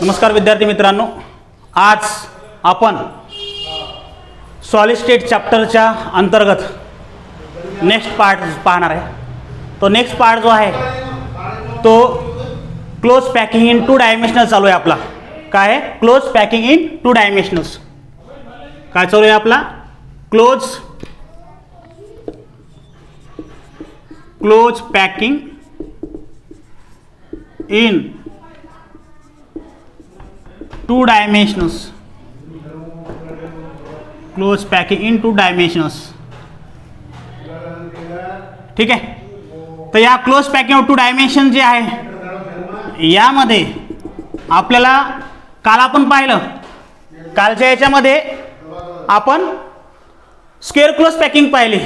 नमस्कार विद्यार्थी मित्रांनो, आज आपण सॉलिड स्टेट चॅप्टरच्या अंतर्गत नेक्स्ट पार्ट पाहणार आहे. तो नेक्स्ट पार्ट जो आहे तो क्लोज पॅकिंग इन 2 डायमेन्शनल चालू आहे आपला. काय आहे? Close packing in 2 dimensionals. काय चालू आहे आपला? Close packing in 2 dimensionals. Close packing in 2 dimensionals. ठीक आहे. तर या क्लोज पॅकिंग ऑफ 2 डायमेन्शन जे आहे यामध्ये आपल्याला काल आपण पाहिलं, कालच्या याच्यामध्ये आपण स्क्वेअर क्लोज पॅकिंग पाहिली,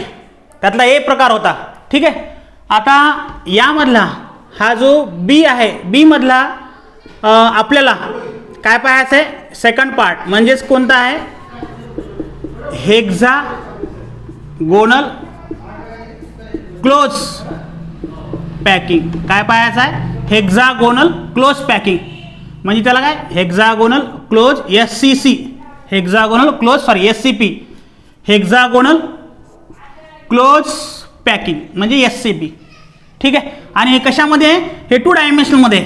त्यातला ए प्रकार होता. ठीक आहे. आता यामधला हा जो बी आहे, बी मधला आपल्याला काय पाहायचं आहे? सेकंड पार्ट म्हणजेच कोणता आहे? Hexagonal close packing. काय पाहायचं आहे? Hexagonal close packing. म्हणजे त्याला काय? Hexagonal close SCC, hexagonal close SCP, hexagonal close packing म्हणजे SCP. ठीक आहे. आणि हे कशामध्ये आहे? हे 2 डायमेन्शनमध्ये.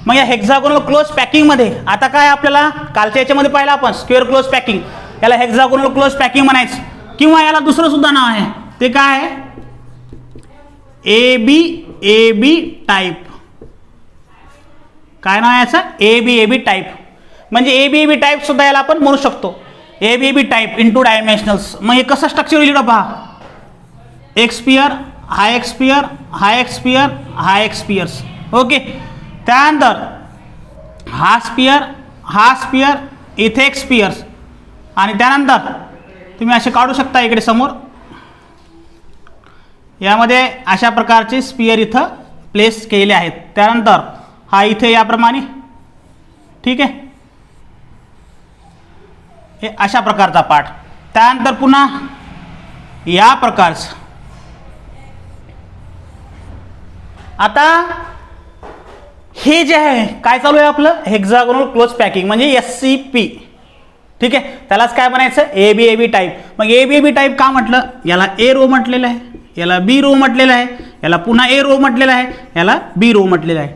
मग या हेक्सागोनल क्लोज पॅकिंगमध्ये आता काय आपल्याला कालच्या याच्यामध्ये पाहिलं आपण स्क्वेअर क्लोज पॅकिंग, याला हेक्सागोनल क्लोज पॅकिंग म्हणायचं, किंवा याला दुसरं सुद्धा नाव आहे. ते काय आहे? AB type. काय नाव आहे याचं? AB type. म्हणजे AB टाईप सुद्धा याला आपण म्हणू शकतो. AB type in 2 डायमेन्शनल्स. मग हे कसं स्ट्रक्चर लिहिलं पहा. एक स्पियर, हा एक स्पियर, हा एक स्पियर, हा एक स्पियर्स. ओके. त्यानंतर हा स्पियर, इथे एक स्पियर्स, आणि त्यानंतर तुम्ही असे काढू शकता इकडे समोर. यामध्ये अशा प्रकारचे स्पियर इथं प्लेस केलेले आहेत. त्यानंतर हा इथे याप्रमाणे. ठीक आहे. हे अशा प्रकारचा पार्ट. त्यानंतर पुन्हा या प्रकारचं. आता हे जे आहे काय चालू आहे आपलं? हेक्सागोनल क्लोज पॅकिंग म्हणजे SCP. ठीक आहे. त्यालाच काय म्हणायचं? AB type. मग AB टाईप का म्हटलं? याला A रो म्हटलेलं आहे, याला B रो म्हटलेलं आहे, याला पुन्हा A रो म्हटलेलं आहे, याला B रो म्हटलेलं आहे.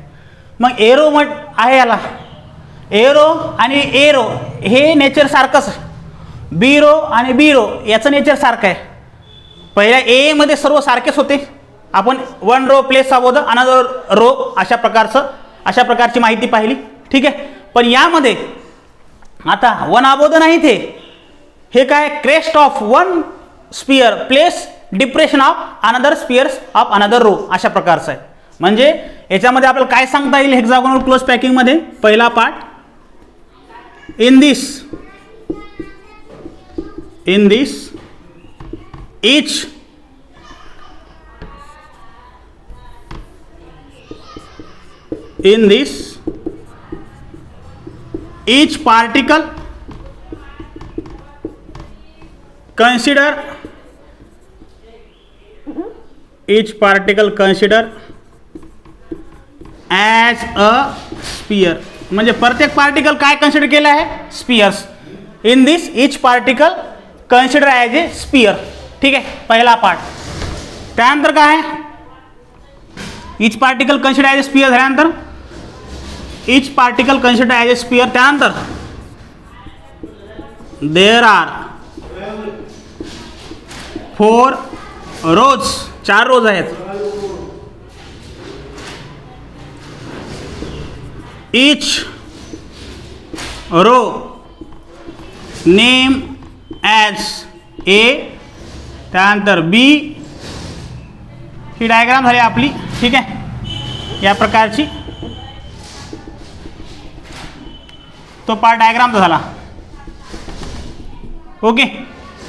मग A रो आहे याला. A रो आणि A रो हे नेचर सारखंच. B रो आणि B रो याचं नेचर सारखं आहे. पहिल्या A मध्ये सर्व सारखेच होते. आपण 1 रो प्लेस अबोध अनदर रो अशा प्रकारची माहिती पाहिली. ठीक आहे. पण यामध्ये आता 1 अबोध नाही ते. हे काय? Crest of 1 sphere place depression of another spheres of another row अशा प्रकारचं आहे. म्हणजे याच्यामध्ये आपल्याला काय सांगता येईल हेक्सागोनल क्लोज पॅकिंग मध्ये? पहिला part, in this each particle consider as a sphere. म्हणजे प्रत्येक पार्टिकल काय कन्सिडर केलं आहे? Spheres. In this each particle consider as a sphere. ठीक आहे. पहिला पार्ट. त्यानंतर काय आहे? each particle consider as a sphere झाल्यानंतर each particle consider as a sphere. त्यानंतर there are 4 rows, 4 रोज आहेत. each row name as A, त्यानंतर B. ही डायग्राम झाली आपली. ठीक आहे. या प्रकारची तो पार्ट डायग्राम झाला. ओके.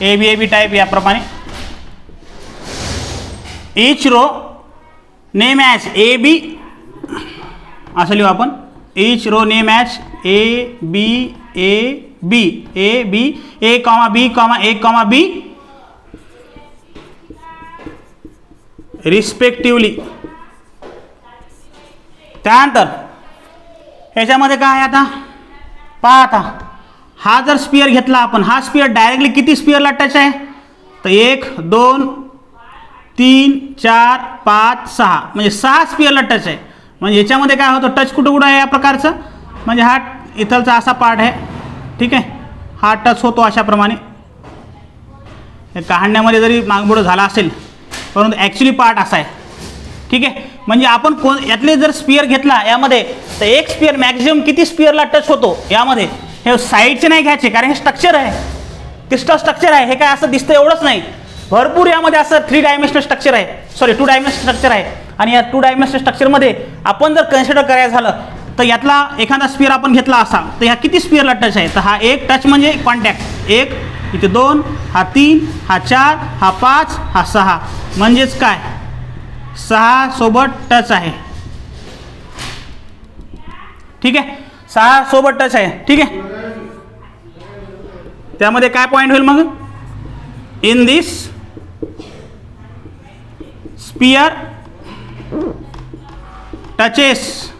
AB टाईप याप्रमाणे. each row name as AB असं लिहू आपण. each row name as AB A, B respectively. त्यानंतर ह्याच्यामध्ये काय आहे? आता पहा आता, हा जर स्पियर घेतला आपण, हा स्पियर डायरेक्टली किती स्पियरला टच आहे, तर 1 2 3 4 5 6 म्हणजे 6 स्पियरला टच आहे. म्हणजे याच्यामध्ये काय होतं, टच कुठं कुठं आहे या प्रकारचं, म्हणजे हा इथलचा असा पार्ट आहे, ठीक आहे, हा टच होतो अशाप्रमाणे. काढण्यामध्ये जरी मागपुढं झाला असेल परंतु ॲक्च्युली पार्ट असा आहे, ठीक आहे. म्हणजे आपण यातले जर स्पियर घेतला यामध्ये, तर एक स्पियर मॅक्झिमम किती स्पियरला टच होतो यामध्ये, हे साईडचे नाही घ्यायचे कारण हे स्ट्रक्चर आहे, क्रिस्टल स्ट्रक्चर आहे, हे काय असं दिसतं एवढंच नाही, भरपूर यामध्ये असं 3 डायमेन्शनल स्ट्रक्चर आहे, सॉरी 2 डायमेन्शनल स्ट्रक्चर आहे. आणि या 2 डायमेन्शनल स्ट्रक्चरमध्ये आपण जर कन्सिडर करायचं झालं तर यातला एखादा स्पियर आपण घेतला असा, तर ह्या किती स्पियरला टच आहे, तर हा एक टच म्हणजे कॉन्टॅक्ट, 1 इथे 2, हा 3, हा 4, हा 5, हा 6, म्हणजेच काय 6 सोबत टच आहे, ठीक आहे, 6 सोबत टच आहे, ठीक आहे. त्यामध्ये काय पॉईंट होईल मग, in this sphere touches,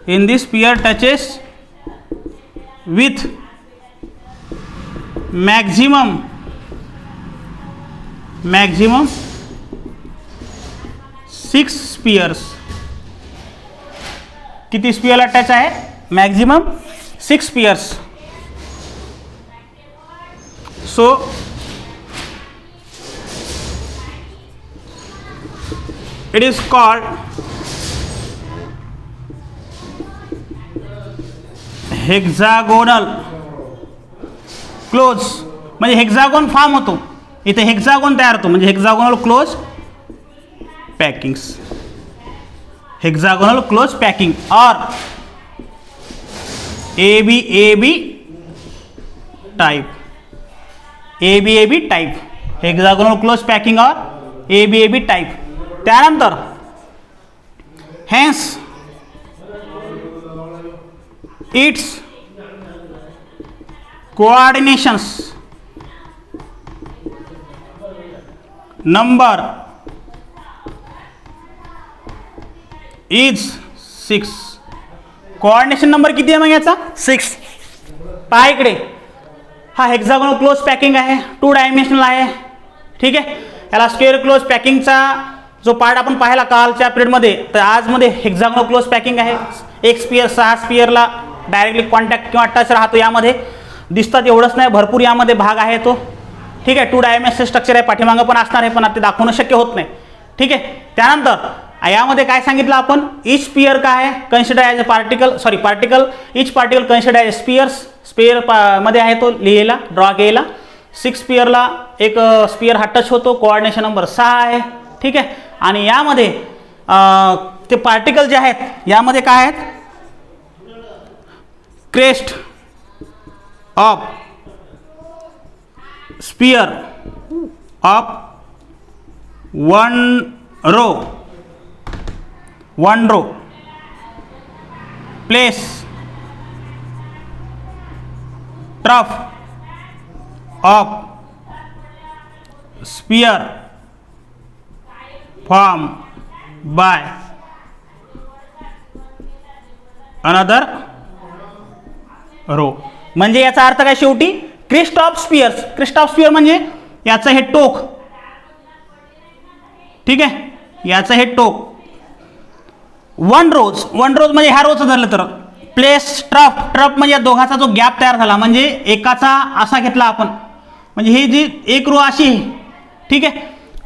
in this sphere touches with maximum 6 spheres. किती स्पियरला टच आहे, maximum 6 spheres. So it is called hexagonal close, म्हणजे हेक्सागोन फॉर्म होतो इथे, हेक्सागोन तयार होतो, म्हणजे hexagonal close packings, hexagonal close packing और AB type, AB type, hexagonal close packing और एबी टाइप. त्यानंतर hence its coordinations number is 6. Coordination number किती आहे मग याचा, 6. पहा इकडे, हा हेक्सागोनल क्लोज पॅकिंग आहे, 2 डायमेन्शनल आहे, ठीक आहे. याला स्क्वेअर क्लोज पॅकिंगचा जो पार्ट आपण पाहिला कालच्या पिरियडमध्ये, तर आजमध्ये हेक्सागोनल क्लोज पॅकिंग आहे. एक स्पियर 6 स्पियरला डायरेक्टली कॉन्टॅक्ट किंवा टच राहतो, यामध्ये दिसतात एवढंच नाही, भरपूर यामध्ये भाग आहे तो, ठीक आहे. 2 डायमेन्शनल स्ट्रक्चर आहे, पाठीमागं पण असणार आहे, पण ते दाखवणं शक्य होत नाही, ठीक आहे. त्यानंतर यामध्ये काय सांगितलं आपण, इच स्पियर काय आहे, consider as a particle, sorry particle, each particle consider as spheres, sphere मध्ये आहे तो लिहिला, ड्रॉ केला. 6 स्पियरला एक स्पियर हा टच होतो, कोऑर्डिनेशन नंबर 6 आहे, ठीक आहे. आणि यामध्ये ते पार्टिकल जे आहेत यामध्ये काय आहेत, crest of sphere of one row place trough of sphere formed by another row. म्हणजे याचा अर्थ काय शेवटी, crest of spheres, crest of sphere म्हणजे याचं हे टोक, ठीक आहे, याचं हे टोक. वन रोज म्हणजे ह्या रोजचं धरलं तर, प्लेस ट्रफ म्हणजे या दोघाचा जो गॅप तयार झाला, म्हणजे एकाचा असा घेतला आपण, म्हणजे ही जी एक रो अशी आहे, ठीक आहे,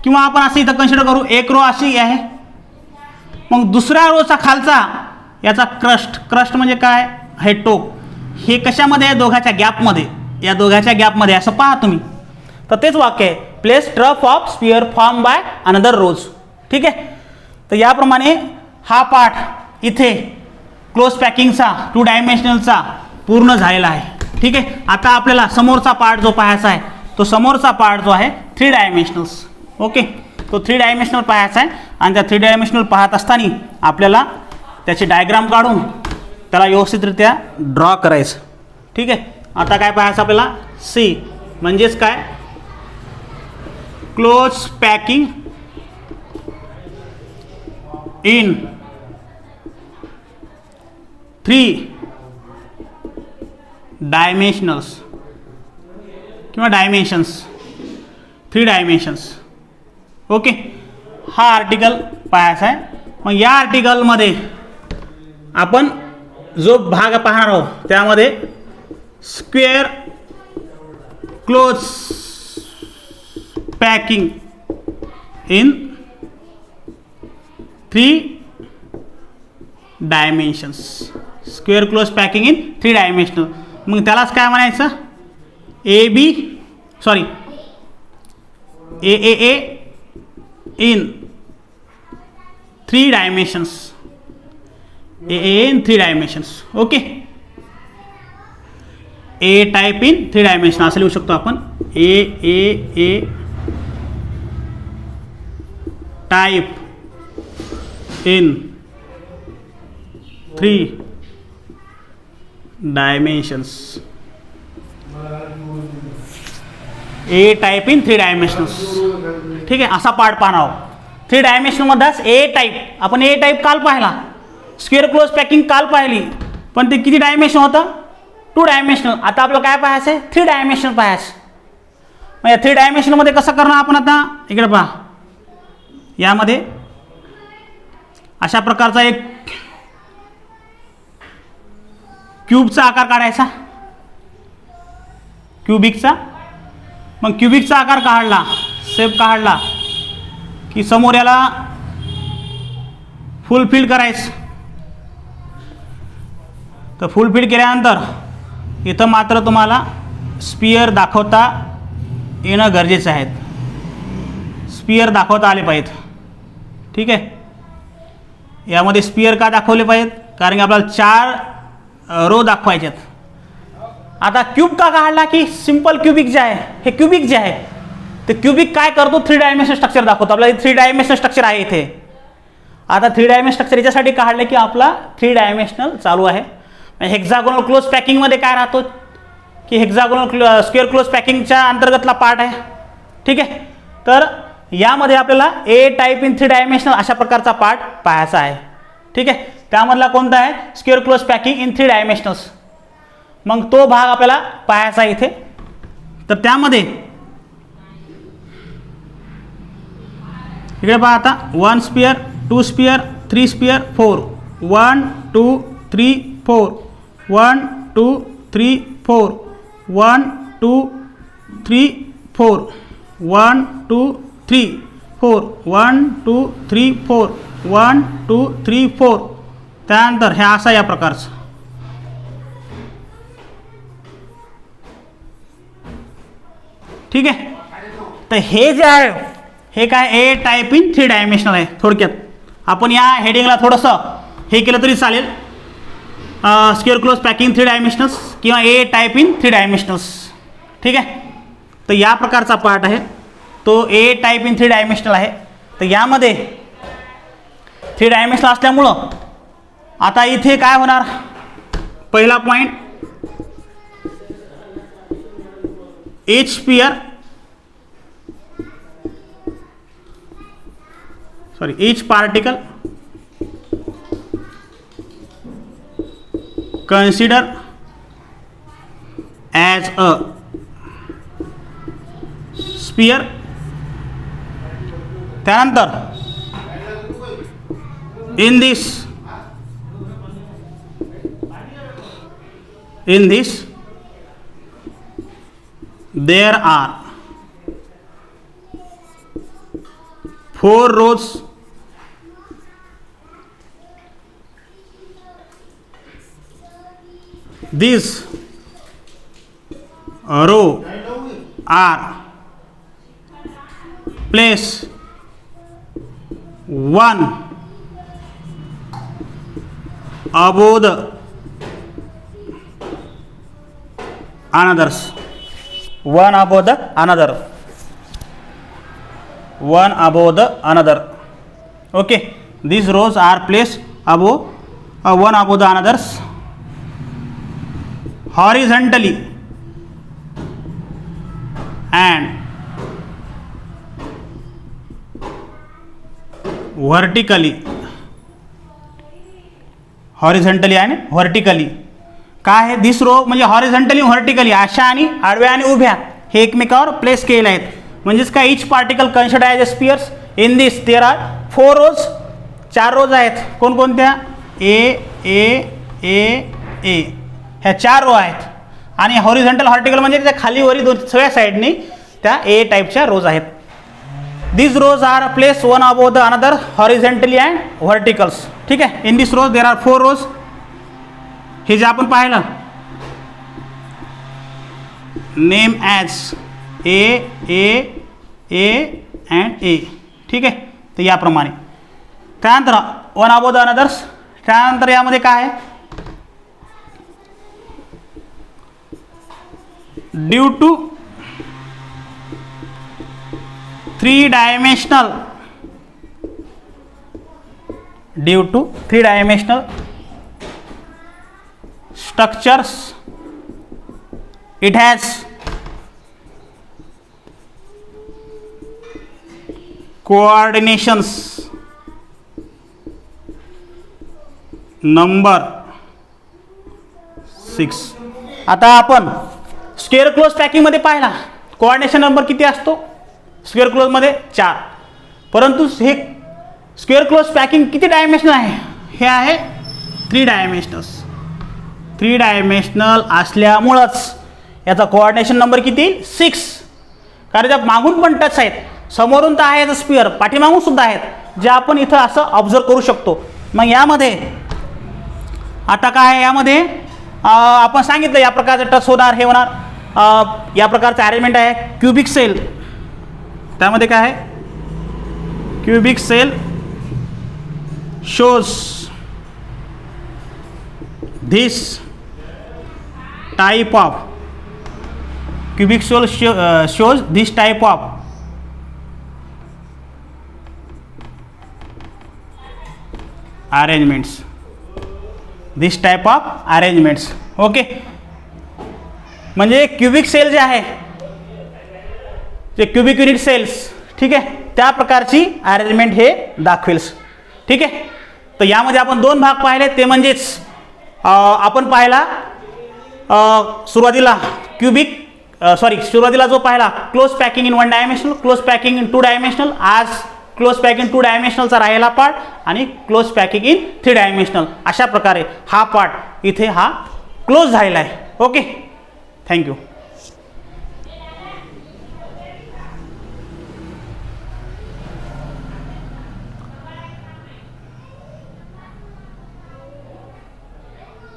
किंवा आपण असं इथं कन्सिडर करू, एक रो अशी आहे, मग दुसऱ्या रोचा खालचा याचा क्रस्ट म्हणजे काय, हे टोक, हे कशामध्ये आहे, दोघाच्या गॅपमध्ये, या दोघाच्या गॅपमध्ये, असं पहा तुम्ही. तर तेच वाक्य आहे, place trough of sphere form by another rows, ठीक आहे. तर याप्रमाणे हा पार्ट इथे क्लोज पॅकिंगचा 2 डायमेन्शनलचा पूर्ण झालेला आहे, ठीक आहे. आता आपल्याला समोरचा पार्ट जो पाहायचा आहे, तो समोरचा पार्ट जो आहे 3 डायमेन्शनल्स, ओके, तो 3 डायमेन्शनल पाहायचा आहे. आणि त्या 3 डायमेन्शनल पाहत असताना आपल्याला त्याची डायग्राम काढून त्याला व्यवस्थितरित्या ड्रॉ करायचं, ठीक आहे. आता काय पाहायचं आपल्याला, सी म्हणजेच काय, क्लोज पॅकिंग इन 3 डायमेन्शनल्स किंवा डायमेन्शन्स, 3 डायमेन्शन्स. ओके, हा आर्टिकल पाहायचा आहे. मग या आर्टिकलमध्ये आपण जो भाग पाहणार आहोत त्यामध्ये square close packing in 3 dimensions. Square close packing in 3 dimensional. मग त्यालाच काय म्हणायचं, A in 3 dimensions. A in 3 dimensions. Okay, A type in 3 dimension असं लिहू शकतो आपण. A type in 3 dimensions. A type in 3 dimensions. ठीक आहे, असा पार्ट पाहणार आहोत. 3 डायमेन्शनमध्येच ए टाईप. आपण ए टाईप काल पाहिला, स्क्वेअर क्लोज पॅकिंग काल पाहिली, पण ते किती डायमेन्शन होतं, 2 डायमेन्शनल. आता आपल्याला काय पाहायचं आहे, 3 डायमेन्शनल पाहायचं. मग या 3 डायमेन्शनमध्ये कसं करणार आपण, आता इकडे पहा, यामध्ये अशा प्रकारचा एक क्यूबचा आकार काढायचा, क्यूबिकचा. मग क्यूबिकचा आकार काढला, शेप काढला की समोर याला फुल फिल करायचं. तर फुल फिल केल्यानंतर इथं मात्र तुम्हाला स्पियर दाखवता येणं गरजेचं आहे. स्पियर दाखवता आले पाहिजेत. ठीक आहे, यामध्ये स्पियर का दाखवले पाहिजेत, कारण की आपल्याला 4 रो दाखवायचे आहेत. आता क्यूब का काढला की सिंपल क्यूबिक जे आहे, हे क्यूबिक जे आहे ते क्यूबिक काय करतो, 3 डायमेन्शनल स्ट्रक्चर दाखवतो. आपल्याला 3 डायमेन्शनल स्ट्रक्चर आहे इथे. आता 3 डायमेन्शनल स्ट्रक्चर याच्यासाठी काढले की आपला 3 डायमेन्शनल चालू आहे. हेक्झागोनल क्लोज पॅकिंगमध्ये काय राहतो की हेक्झागोनल स्क्वेअर क्लोज पॅकिंगच्या अंतर्गतला पार्ट आहे. ठीक आहे, तर यामध्ये आपल्याला ए टाईप इन 3 डायमेन्शनल अशा प्रकारचा पार्ट पाहायचा आहे. ठीक आहे, त्यामधला कोणता आहे, स्क्वेअर क्लोज पॅकिंग इन 3 डायमेन्शनल्स. मग तो भाग आपल्याला पाहायचा आहे इथे. तर त्यामध्ये इकडे पहा, आता 1 स्पियर, 2 स्पियर, 3 स्पियर, 4. 1 2 3 4, 1 2 3 4, 1 2 3 4, 1 2 3 4, 1 2 3 4, 1 2 3 4. त्यानंतर हे असा या प्रकारचं. ठीक आहे, तर हे जे आहे हे काय, ए टाईप इन 3 डायमेन्शनल आहे. थोडक्यात आपण या हेडिंगला थोडंसं हे केलं तरी चालेल, स्क्वेअर क्लोज पॅकिंग 3 डायमेन्शनल्स किंवा ए टाईप इन 3 डायमेन्शनल्स. ठीक आहे, तर या प्रकारचा पार्ट आहे तो ए टाईप इन 3 डायमेन्शनल आहे. तर यामध्ये 3 डायमेन्शनल असल्यामुळं आता इथे काय होणार, पहिला point, each sphere, each particle consider as a sphere. त्यानंतर in this there are 4 rows these row are placed one above the others. One above the another. One above the another. Okay, these rows are placed above one above the others horizontally and vertically. Horizontally and vertically. काय आहे दिस row म्हणजे horizontally vertically अशा आणि आडव्या आणि उभ्या हे एकमेकावर place केले आहेत. म्हणजेच काय each particle consider as a spheres in this there are 4 rows, 4 rows आहेत. कोणकोणत्या? ए ए ए ए ह्या 4 रो आहेत. आणि हॉरिझॉन्टल व्हर्टिकल म्हणजे त्या खालीवरी दोन सगळ्या साईडनी त्या ए टाईपच्या रोज आहेत. These rows are placed one above the another horizontally and verticals. ठीक आहे. In this row there are 4 rows. हे जे आपण पाहिलं name as A A A and A. ठीक आहे. तर याप्रमाणे त्यानंतर वन अबोव द अनदर्स. त्यानंतर यामध्ये काय आहे? Due to 3-dimensional structures it has coordinations number 6. आता आपण स्क्वेअर क्लोज पॅकिंग मध्ये पाहिला कोऑर्डिनेशन नंबर किती असतो स्क्वेअर क्लोजमध्ये 4. परंतु हे स्क्वेअर क्लोज पॅकिंग किती डायमेन्शनल आहे? हे आहे 3 डायमेन्शनल्स. 3 डायमेन्शनल असल्यामुळंच याचा कोऑर्डिनेशन नंबर किती? 6. कारण त्या मागून पण टच आहेत, समोरून तर आहे स्क्वेअर, पाठीमागून सुद्धा आहेत, जे आपण इथं असं ऑब्झर्व करू शकतो. मग यामध्ये आता काय आहे? यामध्ये आपण सांगितलं या प्रकारचं टच होणार, हे होणार. या प्रकारचं अरेंजमेंट आहे. क्युबिक सेल त्यामध्ये काय आहे? Cubic cell shows this type of cubic cell shows this type of arrangements. This type of arrangements. Okay. म्हणजे क्युबिक सेल जे आहे जे क्युबिक युनिट सेल्स, ठीक आहे, त्या प्रकारची अरेंजमेंट हे दाखवेल्स. ठीक आहे. तर यामध्ये आपण 2 भाग पाहिले. ते म्हणजेच आपण पाहिला सुरुवातीला सुरुवातीला जो पाहिला close packing in 1 dimensional, close packing in 2 dimensional. आज क्लोज पॅकिंग 2 डायमेन्शनलचा राहिला पार्ट आणि क्लोज पॅकिंग इन 3 डायमेन्शनल. अशा प्रकारे हा पार्ट इथे हा क्लोज झालेला आहे. ओके. थँक्यू.